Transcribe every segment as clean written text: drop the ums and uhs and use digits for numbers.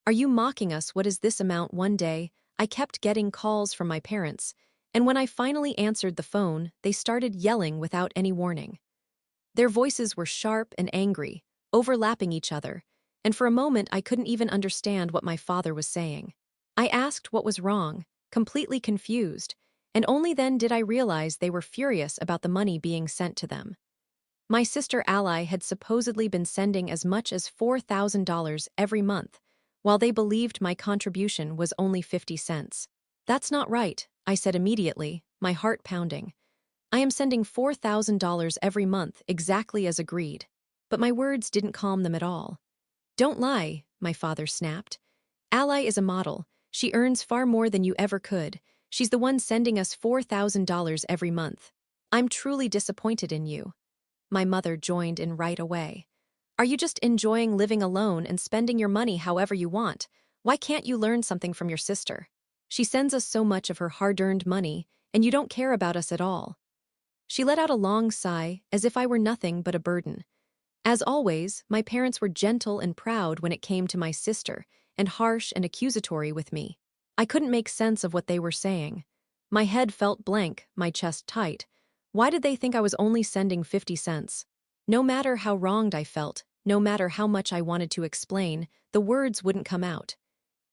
Are you mocking us? What is this amount? One day, I kept getting calls from my parents, and when I finally answered the phone, they started yelling without any warning. Their voices were sharp and angry, overlapping each other, and for a moment I couldn't even understand what my father was saying. I asked what was wrong, completely confused, and only then did I realize they were furious about the money being sent to them. My sister Ally had supposedly been sending as much as $4,000 every month, while they believed my contribution was only 50 cents. That's not right, I said immediately, my heart pounding. I am sending $4,000 every month exactly as agreed. But my words didn't calm them at all. Don't lie, my father snapped. Ally is a model. She earns far more than you ever could. She's the one sending us $4,000 every month. I'm truly disappointed in you. My mother joined in right away. Are you just enjoying living alone and spending your money however you want? Why can't you learn something from your sister? She sends us so much of her hard-earned money, and you don't care about us at all. She let out a long sigh, as if I were nothing but a burden. As always, my parents were gentle and proud when it came to my sister, and harsh and accusatory with me. I couldn't make sense of what they were saying. My head felt blank, my chest tight. Why did they think I was only sending 50 cents? No matter how wronged I felt, no matter how much I wanted to explain, the words wouldn't come out.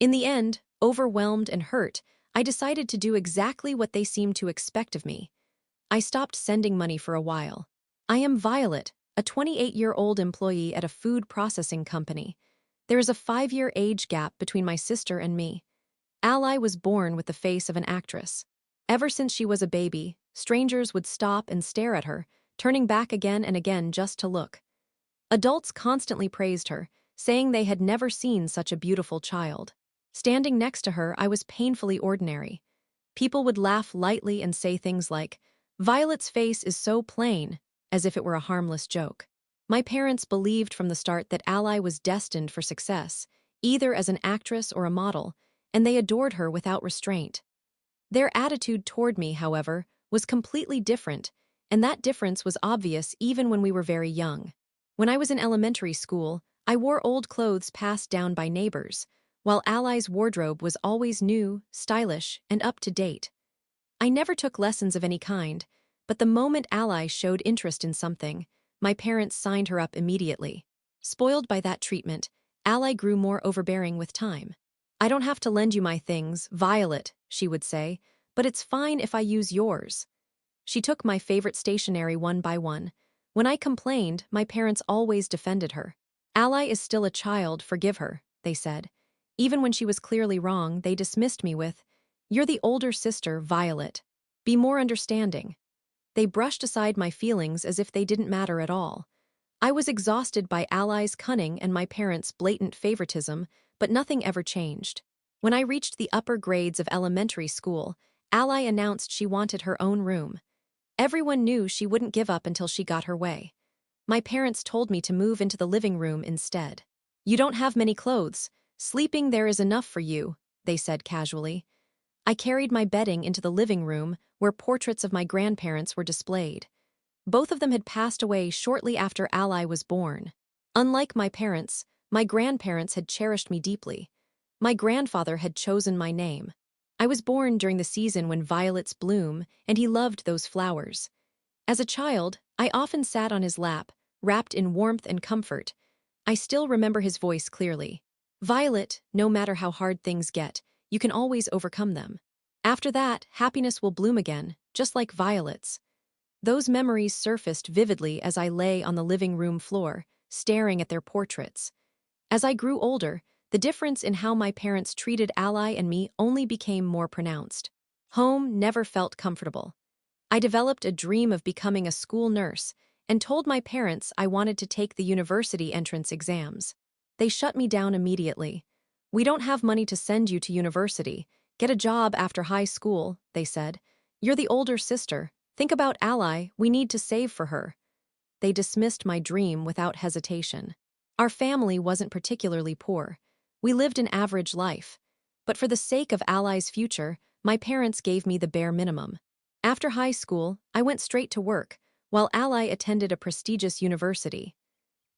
In the end, overwhelmed and hurt, I decided to do exactly what they seemed to expect of me. I stopped sending money for a while. I am Violet, a 28-year-old employee at a food processing company. There is a 5-year age gap between my sister and me. Ally was born with the face of an actress. Ever since she was a baby, strangers would stop and stare at her, turning back again and again just to look. Adults constantly praised her, saying they had never seen such a beautiful child. Standing next to her, I was painfully ordinary. People would laugh lightly and say things like, "Violet's face is so plain," as if it were a harmless joke. My parents believed from the start that Ally was destined for success, either as an actress or a model, and they adored her without restraint. Their attitude toward me, however, was completely different, and that difference was obvious even when we were very young. When I was in elementary school, I wore old clothes passed down by neighbors, while Ally's wardrobe was always new, stylish, and up to date. I never took lessons of any kind, but the moment Ally showed interest in something, my parents signed her up immediately. Spoiled by that treatment, Ally grew more overbearing with time. "I don't have to lend you my things, Violet," she would say, "but it's fine if I use yours." She took my favorite stationery one by one. When I complained, my parents always defended her. "Ally is still a child, forgive her," they said. Even when she was clearly wrong, they dismissed me with, "You're the older sister, Violet. Be more understanding." They brushed aside my feelings as if they didn't matter at all. I was exhausted by Ally's cunning and my parents' blatant favoritism, but nothing ever changed. When I reached the upper grades of elementary school, Ally announced she wanted her own room. Everyone knew she wouldn't give up until she got her way. My parents told me to move into the living room instead. "You don't have many clothes. Sleeping there is enough for you," they said casually. I carried my bedding into the living room, where portraits of my grandparents were displayed. Both of them had passed away shortly after Ally was born. Unlike my parents, my grandparents had cherished me deeply. My grandfather had chosen my name. I was born during the season when violets bloom, and he loved those flowers. As a child, I often sat on his lap, wrapped in warmth and comfort. I still remember his voice clearly. "Violet, no matter how hard things get, you can always overcome them. After that, happiness will bloom again, just like violets." Those memories surfaced vividly as I lay on the living room floor, staring at their portraits. As I grew older, the difference in how my parents treated Ally and me only became more pronounced. Home never felt comfortable. I developed a dream of becoming a school nurse and told my parents I wanted to take the university entrance exams. They shut me down immediately. "We don't have money to send you to university. Get a job after high school," they said. "You're the older sister. Think about Ally, we need to save for her." They dismissed my dream without hesitation. Our family wasn't particularly poor. We lived an average life. But for the sake of Ally's future, my parents gave me the bare minimum. After high school, I went straight to work, while Ally attended a prestigious university.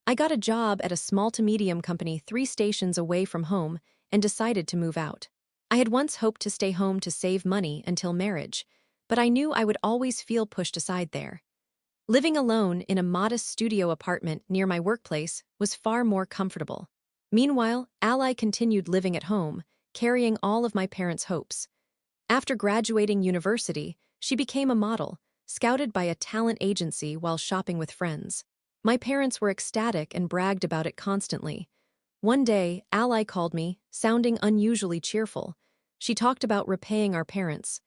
I got a job at a small to medium company 3 stations away from home, and decided to move out. I had once hoped to stay home to save money until marriage, but I knew I would always feel pushed aside there. Living alone in a modest studio apartment near my workplace was far more comfortable. Meanwhile, Ally continued living at home, carrying all of my parents' hopes. After graduating university, she became a model, scouted by a talent agency while shopping with friends. My parents were ecstatic and bragged about it constantly. One day, Ally called me, sounding unusually cheerful. She talked about repaying our parents.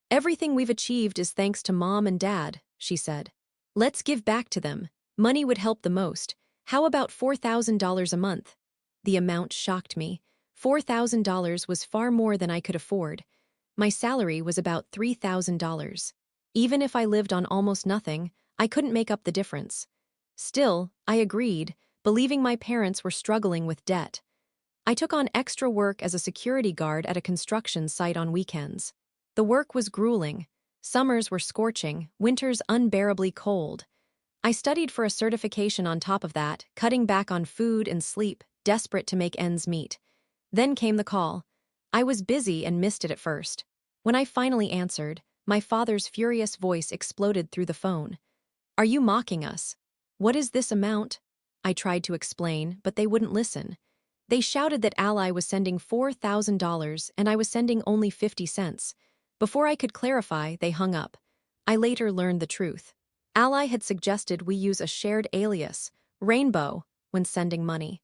"Everything we've achieved is thanks to Mom and Dad," she said. "Let's give back to them. Money would help the most. How about $4,000 a month?" The amount shocked me. $4,000 was far more than I could afford. My salary was about $3,000. Even if I lived on almost nothing, I couldn't make up the difference. Still, I agreed, believing my parents were struggling with debt. I took on extra work as a security guard at a construction site on weekends. The work was grueling. Summers were scorching, winters unbearably cold. I studied for a certification on top of that, cutting back on food and sleep, desperate to make ends meet. Then came the call. I was busy and missed it at first. When I finally answered, my father's furious voice exploded through the phone. "Are you mocking us? What is this amount?" I tried to explain, but they wouldn't listen. They shouted that Ally was sending $4,000 and I was sending only 50 cents. Before I could clarify, they hung up. I later learned the truth. Ally had suggested we use a shared alias, Rainbow, when sending money.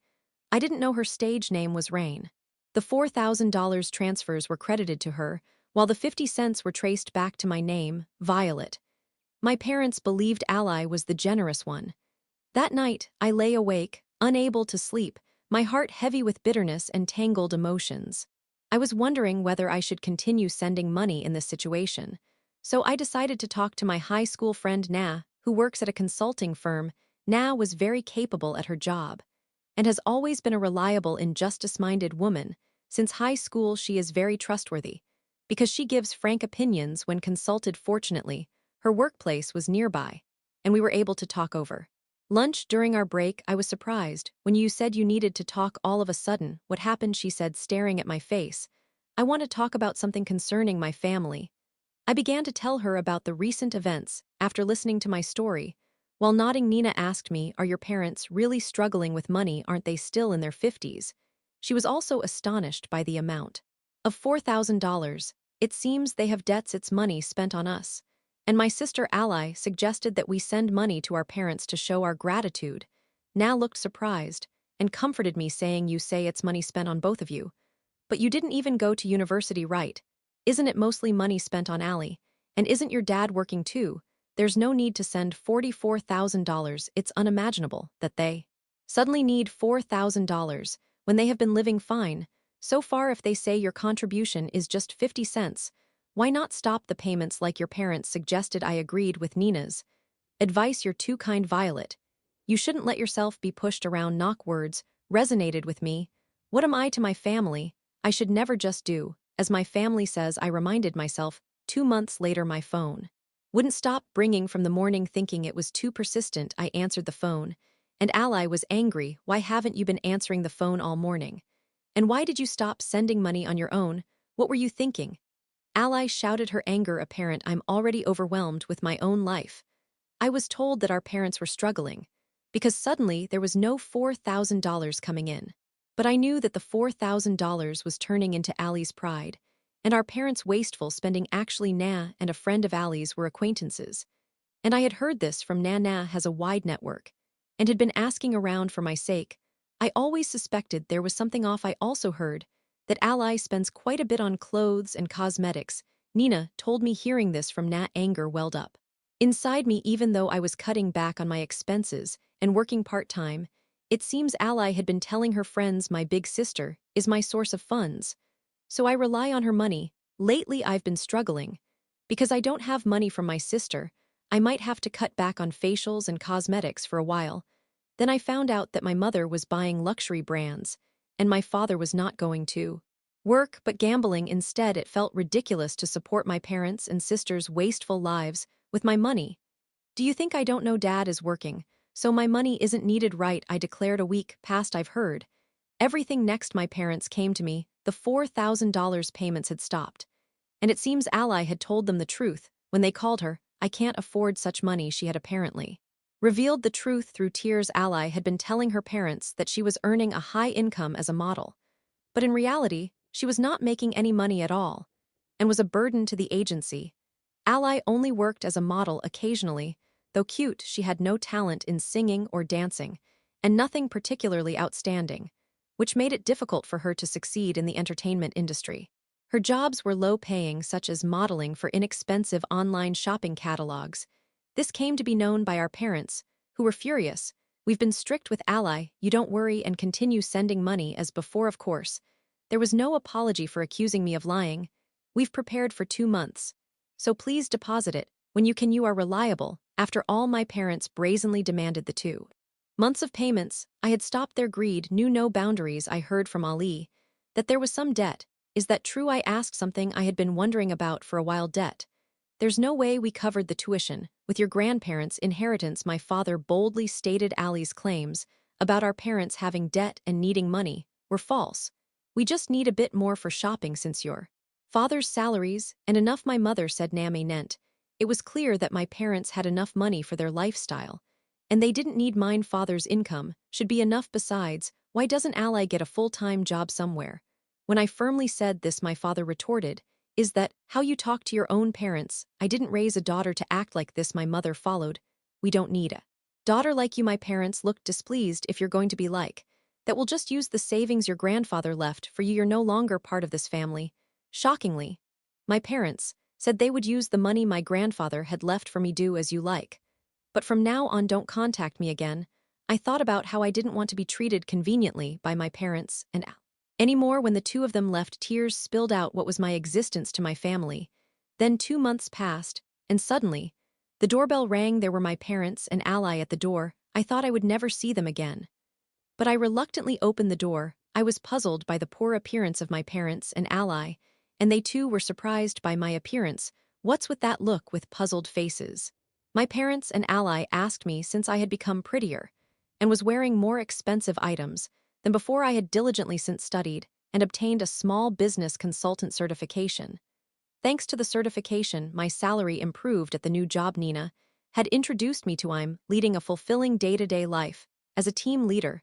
I didn't know her stage name was Rain. The $4,000 transfers were credited to her, while the 50 cents were traced back to my name, Violet. My parents believed Ally was the generous one. That night, I lay awake, unable to sleep, my heart heavy with bitterness and tangled emotions. I was wondering whether I should continue sending money in this situation. So I decided to talk to my high school friend Na, who works at a consulting firm. Na was very capable at her job and has always been a reliable and justice-minded woman. Since high school, she is very trustworthy. Because she gives frank opinions when consulted. Fortunately, her workplace was nearby, and we were able to talk over lunch. During our break, I was surprised. "When you said you needed to talk all of a sudden, what happened?" she said, staring at my face. "I want to talk about something concerning my family." I began to tell her about the recent events. After listening to my story, while nodding, Nina asked me, "Are your parents really struggling with money? Aren't they still in their 50s?" She was also astonished by the amount of $4,000. "It seems they have debts. It's money spent on us." And my sister Ally suggested that we send money to our parents to show our gratitude. Na looked surprised and comforted me, saying, "You say it's money spent on both of you. But you didn't even go to university, right? Isn't it mostly money spent on Ally? And isn't your dad working too? There's no need to send $44,000. It's unimaginable that they suddenly need $4,000 when they have been living fine. So far, if they say your contribution is just 50 cents, why not stop the payments like your parents suggested?" I agreed with Nina's advice. "You're too kind, Violet. You shouldn't let yourself be pushed around." Knock words resonated with me. What am I to my family? I should never just do as my family says, I reminded myself. 2 months later, my phone wouldn't stop ringing from the morning. Thinking it was too persistent, I answered the phone. And Ally was angry. "Why haven't you been answering the phone all morning? And why did you stop sending money on your own? What were you thinking?" Ally shouted, her anger apparent. "I'm already overwhelmed with my own life. I was told that our parents were struggling because suddenly there was no $4,000 coming in. But I knew that the $4,000 was turning into Allie's pride, and our parents' wasteful spending. Actually, Na and a friend of Allie's were acquaintances. And I had heard this from Na. Na has a wide network and had been asking around for my sake. I always suspected there was something off. I also heard that Ally spends quite a bit on clothes and cosmetics. Nina told me. Hearing this from Na, anger welled up inside me. Even though I was cutting back on my expenses and working part-time, it seems Ally had been telling her friends my big sister is my source of funds. So I rely on her money. Lately I've been struggling. Because I don't have money from my sister, I might have to cut back on facials and cosmetics for a while. Then I found out that my mother was buying luxury brands, and my father was not going to work but gambling instead. It felt ridiculous to support my parents' and sister's wasteful lives with my money. "Do you think I don't know Dad is working, so my money isn't needed, right?" I declared. A week passed. I've heard everything. Next, my parents came to me, the $4,000 payments had stopped. And it seems Ally had told them the truth when they called her. I can't afford such money, she had apparently revealed the truth through tears. Ally had been telling her parents that she was earning a high income as a model. But in reality, she was not making any money at all and was a burden to the agency. Ally only worked as a model occasionally. Though cute, she had no talent in singing or dancing, and nothing particularly outstanding, which made it difficult for her to succeed in the entertainment industry. Her jobs were low-paying, such as modeling for inexpensive online shopping catalogs. This came to be known by our parents, who were furious. We've been strict with Ally, you don't worry, and continue sending money as before, of course. There was no apology for accusing me of lying. We've prepared for 2 months. So please deposit it when you can. You are reliable. After all, my parents brazenly demanded the 2 months of payments. I had stopped their greed, knew no boundaries. I heard from Ali that there was some debt. Is that true? I asked, something I had been wondering about for a while. Debt? There's no way we covered the tuition with your grandparents' inheritance, my father boldly stated. Ali's claims about our parents having debt and needing money were false. We just need a bit more for shopping since your father's salaries and enough, my mother said. Nami Nent. It was clear that my parents had enough money for their lifestyle, and they didn't need mine. Father's income should be enough. Besides, why doesn't Ally get a full-time job somewhere? When I firmly said this, my father retorted, is that how you talk to your own parents? I didn't raise a daughter to act like this. My mother followed. We don't need a daughter like you. My parents looked displeased. If you're going to be like that, we'll just use the savings your grandfather left for you. You're no longer part of this family. Shockingly, my parents said they would use the money my grandfather had left for me. Do as you like. But from now on, don't contact me again. I thought about how I didn't want to be treated conveniently by my parents and Al anymore. When the two of them left, tears spilled out. What was my existence to my family? Then 2 months passed, and suddenly, the doorbell rang. There were my parents and Ally at the door. I thought I would never see them again. But I reluctantly opened the door. I was puzzled by the poor appearance of my parents and Ally, and they too were surprised by my appearance. What's with that look? With puzzled faces, my parents and Ally asked me, since I had become prettier and was wearing more expensive items than before. I had diligently since studied and obtained a small business consultant certification. Thanks to the certification, my salary improved at the new job Nina had introduced me to. I'm leading a fulfilling day-to-day life as a team leader.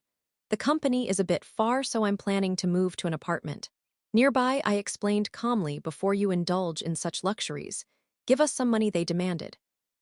The company is a bit far, so I'm planning to move to an apartment nearby, I explained calmly. Before you indulge in such luxuries, give us some money, they demanded.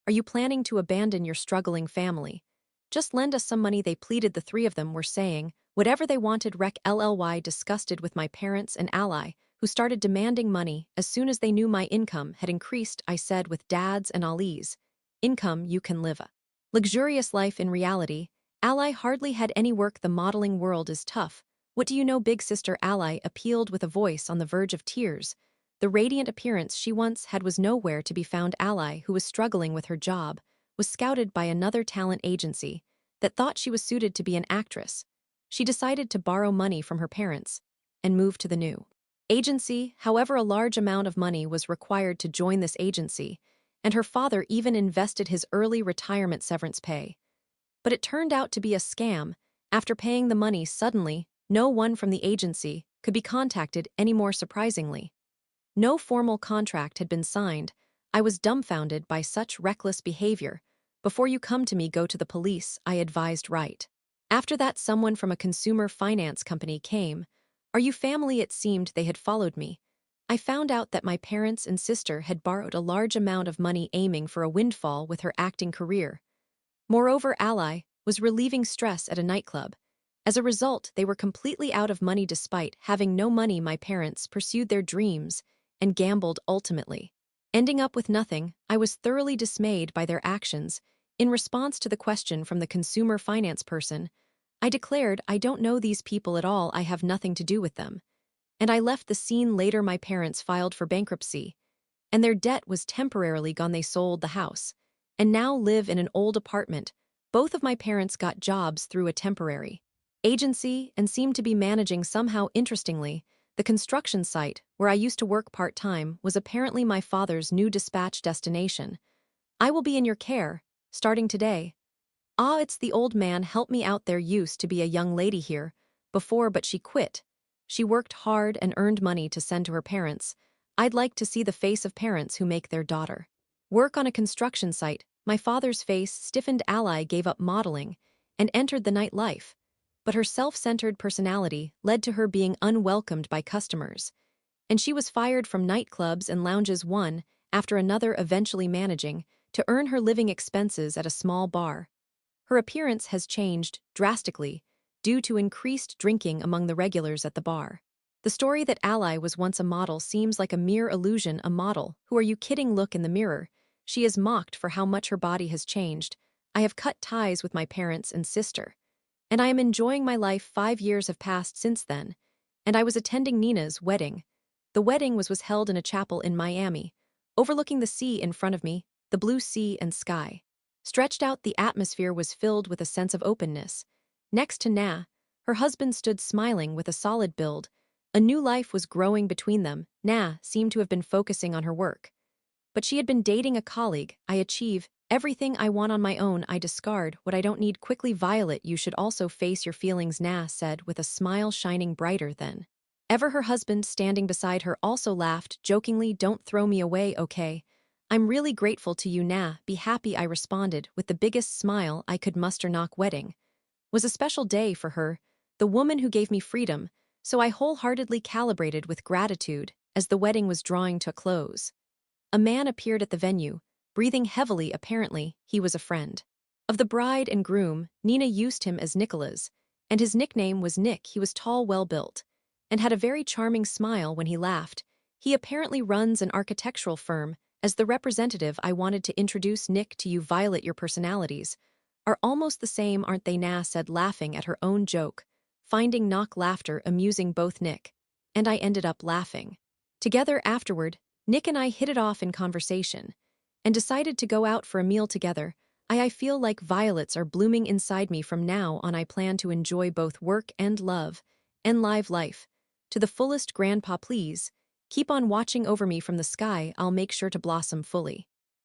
Are you planning to abandon your struggling family? Just lend us some money, they pleaded. The three of them were saying whatever they wanted. Rec LLY, disgusted with my parents and Ally, who started demanding money as soon as they knew my income had increased. I said, with Dad's and Ali's income, you can live a luxurious life. In reality, Ally hardly had any work. The modeling world is tough. What do you know, big sister? Ally appealed with a voice on the verge of tears. The radiant appearance she once had was nowhere to be found. Ally, who was struggling with her job, was scouted by another talent agency that thought she was suited to be an actress. She decided to borrow money from her parents and move to the new agency. However, a large amount of money was required to join this agency, and her father even invested his early retirement severance pay. But it turned out to be a scam. After paying the money, suddenly, no one from the agency could be contacted anymore. Surprisingly, no formal contract had been signed. I was dumbfounded by such reckless behavior. Before you come to me, go to the police, I advised. Right after that, someone from a consumer finance company came. Are you family? It seemed they had followed me. I found out that my parents and sister had borrowed a large amount of money, aiming for a windfall with her acting career. Moreover, Ally was relieving stress at a nightclub. As a result, they were completely out of money. Despite having no money, my parents pursued their dreams and gambled, ultimately ending up with nothing. I was thoroughly dismayed by their actions. In response to the question from the consumer finance person, I declared, I don't know these people at all, I have nothing to do with them. And I left the scene. Later, my parents filed for bankruptcy, and their debt was temporarily gone. They sold the house and now live in an old apartment. Both of my parents got jobs through a temporary agency and seemed to be managing somehow. Interestingly, the construction site where I used to work part-time was apparently my father's new dispatch destination. I will be in your care, starting today. Ah, it's the old man. Help me out. There used to be a young lady here before, but she quit. She worked hard and earned money to send to her parents. I'd like to see the face of parents who make their daughter work on a construction site. My father's face stiffened. Ally gave up modeling and entered the nightlife. But her self-centered personality led to her being unwelcomed by customers. And she was fired from nightclubs and lounges one after another, eventually managing to earn her living expenses at a small bar. Her appearance has changed drastically due to increased drinking among the regulars at the bar. The story that Ally was once a model seems like a mere illusion. A model? Who are you kidding? Look in the mirror. She is mocked for how much her body has changed. I have cut ties with my parents and sister. And I am enjoying my life. 5 years have passed since then. And I was attending Nina's wedding. The wedding was held in a chapel in Miami, overlooking the sea in front of me, the blue sea and sky. Stretched out, the atmosphere was filled with a sense of openness. Next to Na, her husband stood smiling with a solid build. A new life was growing between them. Na seemed to have been focusing on her work. But she had been dating a colleague. I achieve everything I want on my own. I discard what I don't need quickly. Violet, you should also face your feelings, Na said with a smile shining brighter than ever. Her husband, standing beside her, also laughed jokingly. Don't throw me away, okay? I'm really grateful to you, Na. Be happy, I responded with the biggest smile I could muster. Knock wedding was a special day for her, the woman who gave me freedom, so I wholeheartedly calibrated with gratitude as the wedding was drawing to a close. A man appeared at the venue, breathing heavily. Apparently, he was a friend of the bride and groom. Nina used him as Nicholas, and his nickname was Nick. He was tall, well-built, and had a very charming smile when he laughed. He apparently runs an architectural firm. As the representative, I wanted to introduce Nick to you. Violet, your personalities are almost the same, aren't they? Na said, laughing at her own joke, finding knock laughter amusing. Both Nick and I ended up laughing together afterward. Nick and I hit it off in conversation and decided to go out for a meal together. I feel like violets are blooming inside me. From now on, I plan to enjoy both work and love and live life to the fullest. Grandpa, please keep on watching over me from the sky. I'll make sure to blossom fully.